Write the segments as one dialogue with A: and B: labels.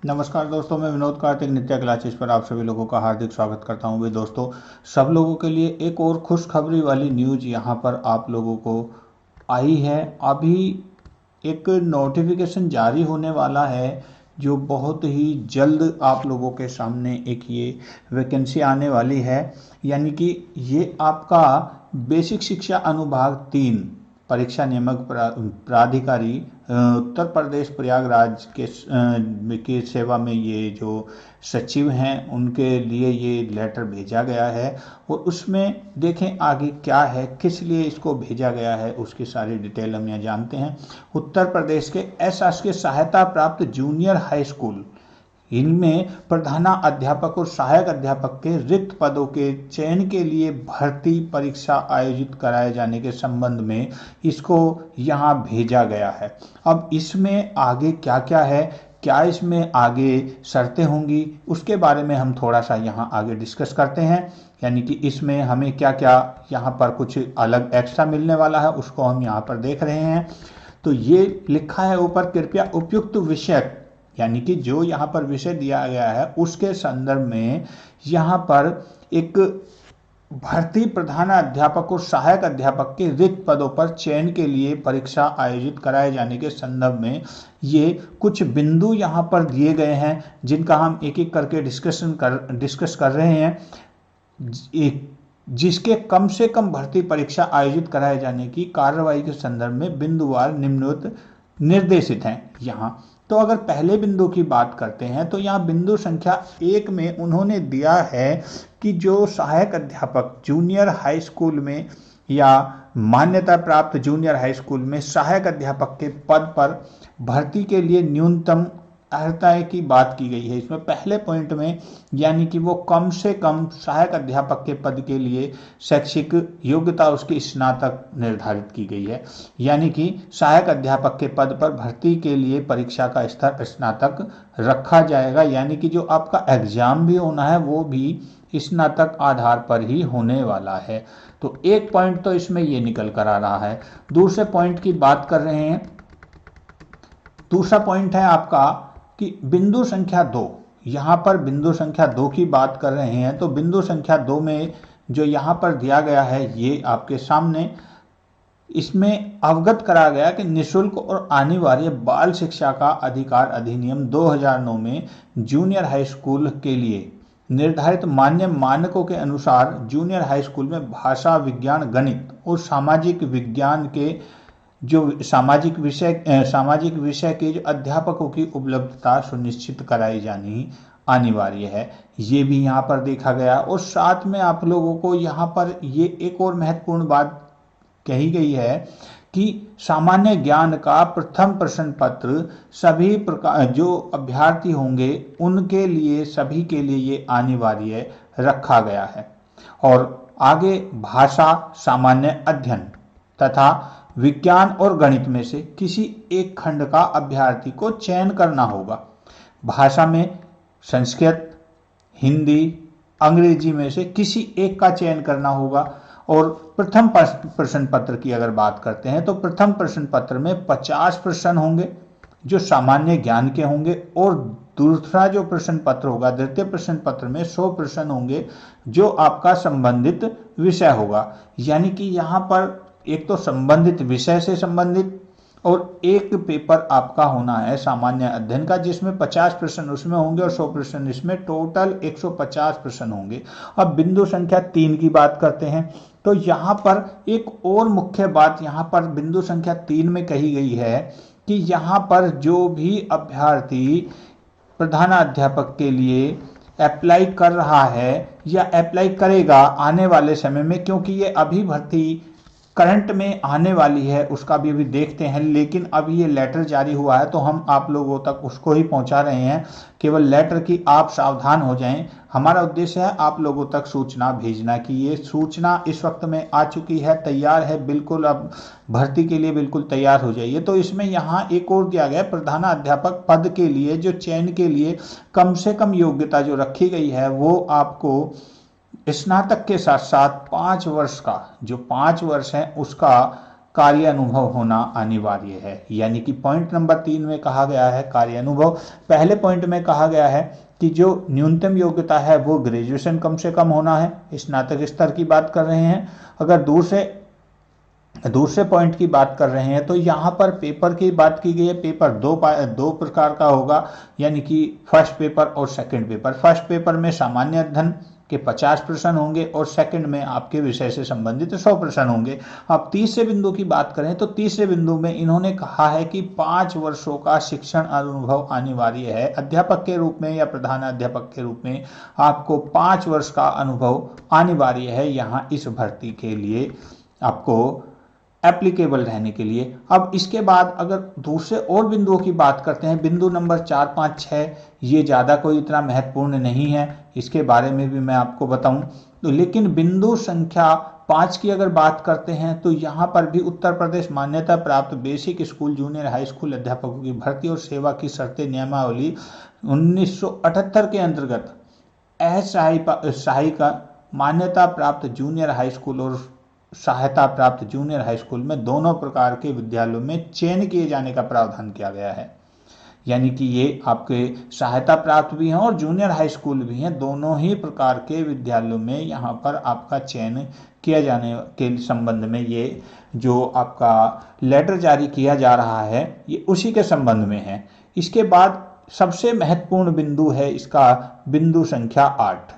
A: नमस्कार दोस्तों, मैं विनोद कार्तिक नित्या क्लासेस पर आप सभी लोगों का हार्दिक स्वागत करता हूं। वे दोस्तों, सब लोगों के लिए एक और खुशखबरी वाली न्यूज़ यहां पर आप लोगों को आई है। अभी एक नोटिफिकेशन जारी होने वाला है जो बहुत ही जल्द आप लोगों के सामने एक ये वैकेंसी आने वाली है। यानी कि ये आपका बेसिक शिक्षा अनुभाग 3 परीक्षा नियामक प्राधिकारी उत्तर प्रदेश प्रयागराज के सेवा में ये जो सचिव हैं उनके लिए ये लेटर भेजा गया है। और उसमें देखें आगे क्या है, किस लिए इसको भेजा गया है, उसकी सारी डिटेल हम यहाँ जानते हैं। उत्तर प्रदेश के अशासकीय सहायता प्राप्त जूनियर हाई स्कूल इनमें प्रधानाध्यापक और सहायक अध्यापक के रिक्त पदों के चयन के लिए भर्ती परीक्षा आयोजित कराए जाने के संबंध में इसको यहाँ भेजा गया है। अब इसमें आगे क्या क्या है, क्या इसमें आगे शर्तें होंगी, उसके बारे में हम थोड़ा सा यहाँ आगे डिस्कस करते हैं। यानी कि इसमें हमें क्या क्या यहाँ पर कुछ अलग एक्स्ट्रा मिलने वाला है उसको हम यहाँ पर देख रहे हैं। तो ये लिखा है ऊपर, कृपया उपयुक्त विषय यानी कि जो यहाँ पर विषय दिया गया है उसके संदर्भ में यहाँ पर एक भर्ती प्रधानाध्यापक और सहायक अध्यापक के रिक्त पदों पर चयन के लिए परीक्षा आयोजित कराए जाने के संदर्भ में ये कुछ बिंदु यहाँ पर दिए गए हैं जिनका हम एक एक करके डिस्कस कर रहे हैं। जिसके कम से कम भर्ती परीक्षा आयोजित कराए जाने की कार्रवाई के संदर्भ में बिंदुवार निम्नलिखित निर्देशित हैं यहाँ। तो अगर पहले बिंदु की बात करते हैं तो यहाँ बिंदु संख्या 1 में उन्होंने दिया है कि जो सहायक अध्यापक जूनियर हाई स्कूल में या मान्यता प्राप्त जूनियर हाई स्कूल में सहायक अध्यापक के पद पर भर्ती के लिए न्यूनतम अर्हता की बात की गई है इसमें पहले पॉइंट में। यानी कि वो कम से कम सहायक अध्यापक के पद के लिए शैक्षिक योग्यता उसकी स्नातक निर्धारित की गई है। यानी कि सहायक अध्यापक के पद पर भर्ती के लिए परीक्षा का स्तर स्नातक रखा जाएगा। यानी कि जो आपका एग्जाम भी होना है वो भी स्नातक आधार पर ही होने वाला है। तो एक पॉइंट तो इसमें ये निकल कर आ रहा है। दूसरे पॉइंट की बात कर रहे हैं। दूसरा पॉइंट है आपका कि बिंदु संख्या 2, यहाँ पर बिंदु संख्या 2 की बात कर रहे हैं। तो बिंदु संख्या 2 में जो यहाँ पर दिया गया है ये आपके सामने इसमें अवगत करा गया कि निःशुल्क और अनिवार्य बाल शिक्षा का अधिकार अधिनियम 2009 में जूनियर हाई स्कूल के लिए निर्धारित मान्य मानकों के अनुसार जूनियर हाई स्कूल में भाषा विज्ञान गणित और सामाजिक विज्ञान के जो सामाजिक विषय के जो अध्यापकों की उपलब्धता सुनिश्चित कराई जानी अनिवार्य है, ये भी यहाँ पर देखा गया। और साथ में आप लोगों को यहाँ पर ये एक और महत्वपूर्ण बात कही गई है कि सामान्य ज्ञान का प्रथम प्रश्न पत्र सभी प्रकार जो अभ्यर्थी होंगे उनके लिए सभी के लिए ये अनिवार्य रखा गया है। और आगे भाषा सामान्य अध्ययन तथा विज्ञान और गणित में से किसी एक खंड का अभ्यर्थी को चयन करना होगा। भाषा में संस्कृत, हिंदी, अंग्रेजी में से किसी एक का चयन करना होगा। और प्रथम प्रश्न पत्र की अगर बात करते हैं तो प्रथम प्रश्न पत्र में 50 प्रश्न होंगे जो सामान्य ज्ञान के होंगे और दूसरा जो प्रश्न पत्र होगा द्वितीय प्रश्न पत्र में 100 प्रश्न होंगे जो आपका संबंधित विषय होगा। यानी कि यहाँ पर एक तो संबंधित विषय से संबंधित और एक पेपर आपका होना है सामान्य अध्ययन का जिसमें 50 प्रश्न उसमें होंगे और 100 प्रश्न इसमें, टोटल 150 प्रश्न होंगे। अब बिंदु संख्या 3 की बात करते हैं तो यहाँ पर एक और मुख्य बात यहाँ पर बिंदु संख्या 3 में कही गई है कि यहाँ पर जो भी अभ्यर्थी प्रधानाध्यापक के लिए अप्लाई कर रहा है या अप्लाई करेगा आने वाले समय में, क्योंकि ये अभी भर्ती करंट में आने वाली है उसका भी अभी देखते हैं, लेकिन अभी ये लेटर जारी हुआ है तो हम आप लोगों तक उसको ही पहुंचा रहे हैं। केवल लेटर की आप सावधान हो जाएं। हमारा उद्देश्य है आप लोगों तक सूचना भेजना कि ये सूचना इस वक्त में आ चुकी है, तैयार है, बिल्कुल अब भर्ती के लिए बिल्कुल तैयार हो जाइए। तो इसमें यहाँ एक और दिया गया प्रधानाध्यापक पद के लिए जो चयन के लिए कम से कम योग्यता जो रखी गई है वो आपको स्नातक के साथ साथ 5 वर्ष का जो 5 वर्ष है उसका कार्य अनुभव होना अनिवार्य है। यानी कि पॉइंट नंबर 3 में कहा गया है कार्य अनुभव। पहले पॉइंट में कहा गया है कि जो न्यूनतम योग्यता है वो ग्रेजुएशन कम से कम होना है, स्नातक स्तर की बात कर रहे हैं। अगर दूसरे पॉइंट की बात कर रहे हैं तो यहाँ पर पेपर की बात की गई है। पेपर दो प्रकार का होगा, यानी कि फर्स्ट पेपर और सेकंड पेपर। फर्स्ट पेपर में सामान्य अध्ययन के 50 प्रश्न होंगे और सेकंड में आपके विषय से संबंधित 100 प्रश्न होंगे। अब तीसरे बिंदु की बात करें तो तीसरे बिंदु में इन्होंने कहा है कि 5 वर्षों का शिक्षण अनुभव अनिवार्य है। अध्यापक के रूप में या प्रधानाध्यापक के रूप में आपको 5 वर्ष का अनुभव अनिवार्य है यहाँ इस भर्ती के लिए, आपको एप्लीकेबल रहने के लिए। अब इसके बाद अगर दूसरे और बिंदुओं की बात करते हैं, बिंदु नंबर 4, 5, 6, ये ज़्यादा कोई इतना महत्वपूर्ण नहीं है, इसके बारे में भी मैं आपको बताऊं। तो लेकिन बिंदु संख्या 5 की अगर बात करते हैं तो यहाँ पर भी उत्तर प्रदेश मान्यता प्राप्त basic school junior high school अध्यापकों की भर्ती और सेवा की शर्तें नियमावली 1978 के अंतर्गत सहायिका मान्यता प्राप्त जूनियर हाई स्कूल और सहायता प्राप्त जूनियर हाई स्कूल में दोनों प्रकार के विद्यालयों में चयन किए जाने का प्रावधान किया गया है। यानी कि ये आपके सहायता प्राप्त भी हैं और जूनियर हाई स्कूल भी हैं, दोनों ही प्रकार के विद्यालयों में यहाँ पर आपका चयन किया जाने के संबंध में ये जो आपका लेटर जारी किया जा रहा है ये उसी के संबंध में है। इसके बाद सबसे महत्वपूर्ण बिंदु है इसका बिंदु संख्या 8।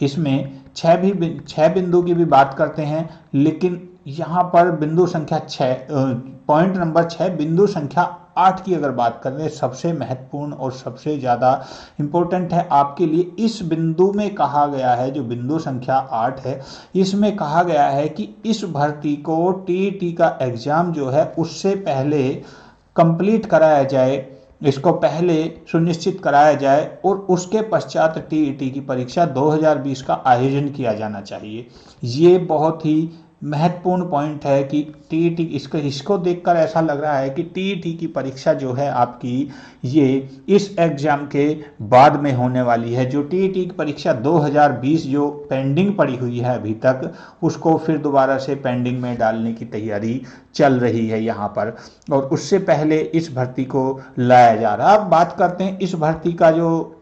A: इसमें 6 बिंदु की भी बात करते हैं, लेकिन यहाँ पर बिंदु संख्या 6 पॉइंट नंबर 6 बिंदु संख्या 8 की अगर बात करें सबसे महत्वपूर्ण और सबसे ज़्यादा इम्पोर्टेंट है आपके लिए। इस बिंदु में कहा गया है, जो बिंदु संख्या 8 है, इसमें कहा गया है कि इस भर्ती को टीईटी का एग्जाम जो है उससे पहले कंप्लीट कराया जाए, इसको पहले सुनिश्चित कराया जाए और उसके पश्चात टीईटी की परीक्षा 2020 का आयोजन किया जाना चाहिए। ये बहुत ही महत्वपूर्ण पॉइंट है कि टीईटी इसको देखकर ऐसा लग रहा है कि टीईटी की परीक्षा जो है आपकी ये इस एग्जाम के बाद में होने वाली है। जो टीईटी की परीक्षा 2020 जो पेंडिंग पड़ी हुई है अभी तक, उसको फिर दोबारा से पेंडिंग में डालने की तैयारी चल रही है यहाँ पर, और उससे पहले इस भर्ती को लाया जा रहा है। अब बात करते हैं इस भर्ती का जो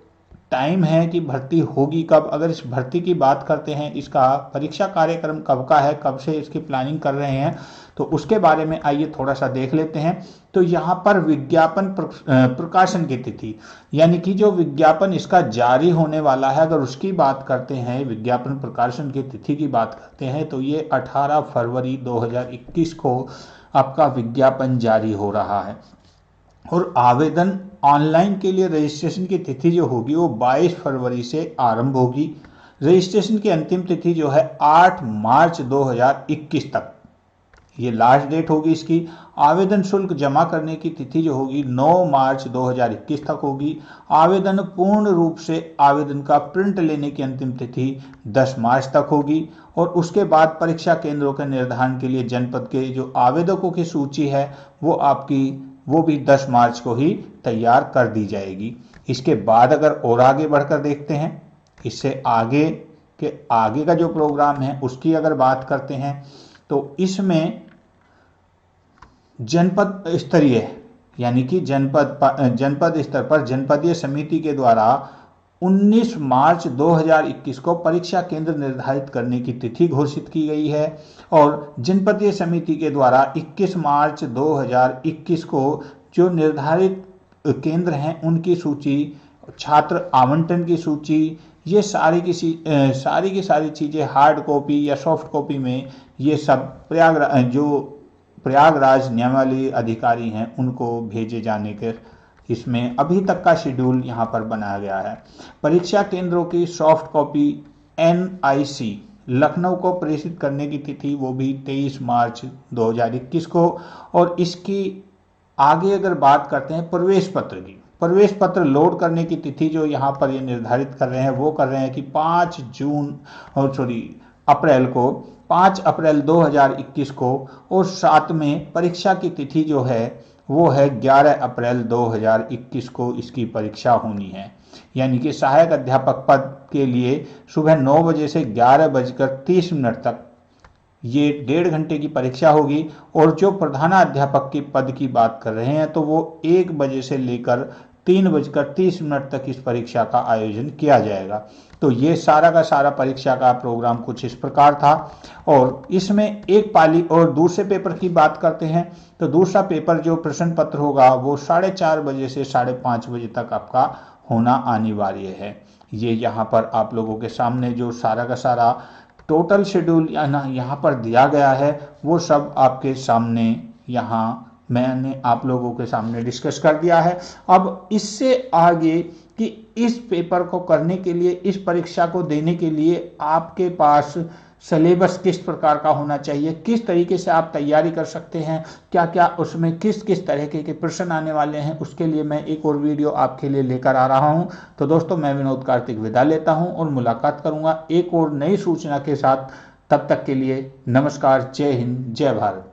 A: टाइम है कि भर्ती होगी कब। अगर इस भर्ती की बात करते हैं, इसका परीक्षा कार्यक्रम कब का है, कब से इसकी प्लानिंग कर रहे हैं, तो उसके बारे में आइए थोड़ा सा देख लेते हैं। तो यहाँ पर विज्ञापन प्रकाशन की तिथि, यानी कि जो विज्ञापन इसका जारी होने वाला है, अगर उसकी बात करते हैं, विज्ञापन प्रकाशन की तिथि की बात करते हैं, तो ये 18 फरवरी 2021 को आपका विज्ञापन जारी हो रहा है। और आवेदन ऑनलाइन के लिए रजिस्ट्रेशन की तिथि जो होगी वो 22 फरवरी से आरंभ होगी। रजिस्ट्रेशन की अंतिम तिथि जो है 8 मार्च 2021 तक, ये लास्ट डेट होगी इसकी। आवेदन शुल्क जमा करने की तिथि जो होगी 9 मार्च 2021 तक होगी। आवेदन पूर्ण रूप से आवेदन का प्रिंट लेने की अंतिम तिथि 10 मार्च तक होगी। और उसके बाद परीक्षा केंद्रों के निर्धारण के लिए जनपद के जो आवेदकों की सूची है वो भी 10 मार्च को ही तैयार कर दी जाएगी। इसके बाद अगर और आगे बढ़कर देखते हैं, इससे आगे का जो प्रोग्राम है उसकी अगर बात करते हैं, तो इसमें जनपद स्तरीय, यानी कि जनपद स्तर पर जनपदीय समिति के द्वारा 19 मार्च 2021 को परीक्षा केंद्र निर्धारित करने की तिथि घोषित की गई है। और जनपदीय समिति के द्वारा 21 मार्च 2021 को जो निर्धारित केंद्र हैं उनकी सूची, छात्र आवंटन की सूची, ये सारी की सारी चीज़ें हार्ड कॉपी या सॉफ्ट कॉपी में ये सब प्रयागराज न्यायालय अधिकारी हैं उनको भेजे जाने के, इसमें अभी तक का शेड्यूल यहाँ पर बनाया गया है। परीक्षा केंद्रों की सॉफ्ट कॉपी NIC लखनऊ को प्रेषित करने की तिथि वो भी 23 मार्च 2021 को। और इसकी आगे अगर बात करते हैं प्रवेश पत्र की, प्रवेश पत्र लोड करने की तिथि जो यहाँ पर ये निर्धारित कर रहे हैं वो कर रहे हैं कि 5 अप्रैल 2021 को। और साथ में परीक्षा की तिथि जो है वो है 11 अप्रैल 2021 को इसकी परीक्षा होनी है। यानी कि सहायक अध्यापक पद के लिए सुबह 9 बजे से 11:30 तक ये 1.5 घंटे की परीक्षा होगी और जो प्रधानाध्यापक के पद की बात कर रहे हैं तो वो 1 बजे से लेकर 3:30 तक इस परीक्षा का आयोजन किया जाएगा। तो ये सारा का सारा परीक्षा का प्रोग्राम कुछ इस प्रकार था। और इसमें एक पाली और दूसरे पेपर की बात करते हैं तो दूसरा पेपर जो प्रश्न पत्र होगा वो 4:30 बजे से 5:30 बजे तक आपका होना अनिवार्य है। ये यहाँ पर आप लोगों के सामने जो सारा का सारा टोटल शेड्यूल यहाँ पर दिया गया है वो सब आपके सामने यहाँ मैंने आप लोगों के सामने डिस्कस कर दिया है। अब इससे आगे कि इस पेपर को करने के लिए, इस परीक्षा को देने के लिए आपके पास सिलेबस किस प्रकार का होना चाहिए, किस तरीके से आप तैयारी कर सकते हैं, क्या क्या उसमें किस किस तरीके के प्रश्न आने वाले हैं, उसके लिए मैं एक और वीडियो आपके लिए लेकर आ रहा हूं। तो दोस्तों मैं विनोद कार्तिक विदा लेता हूं और मुलाकात करूंगा एक और नई सूचना के साथ। तब तक के लिए नमस्कार, जय हिंद, जय भारत।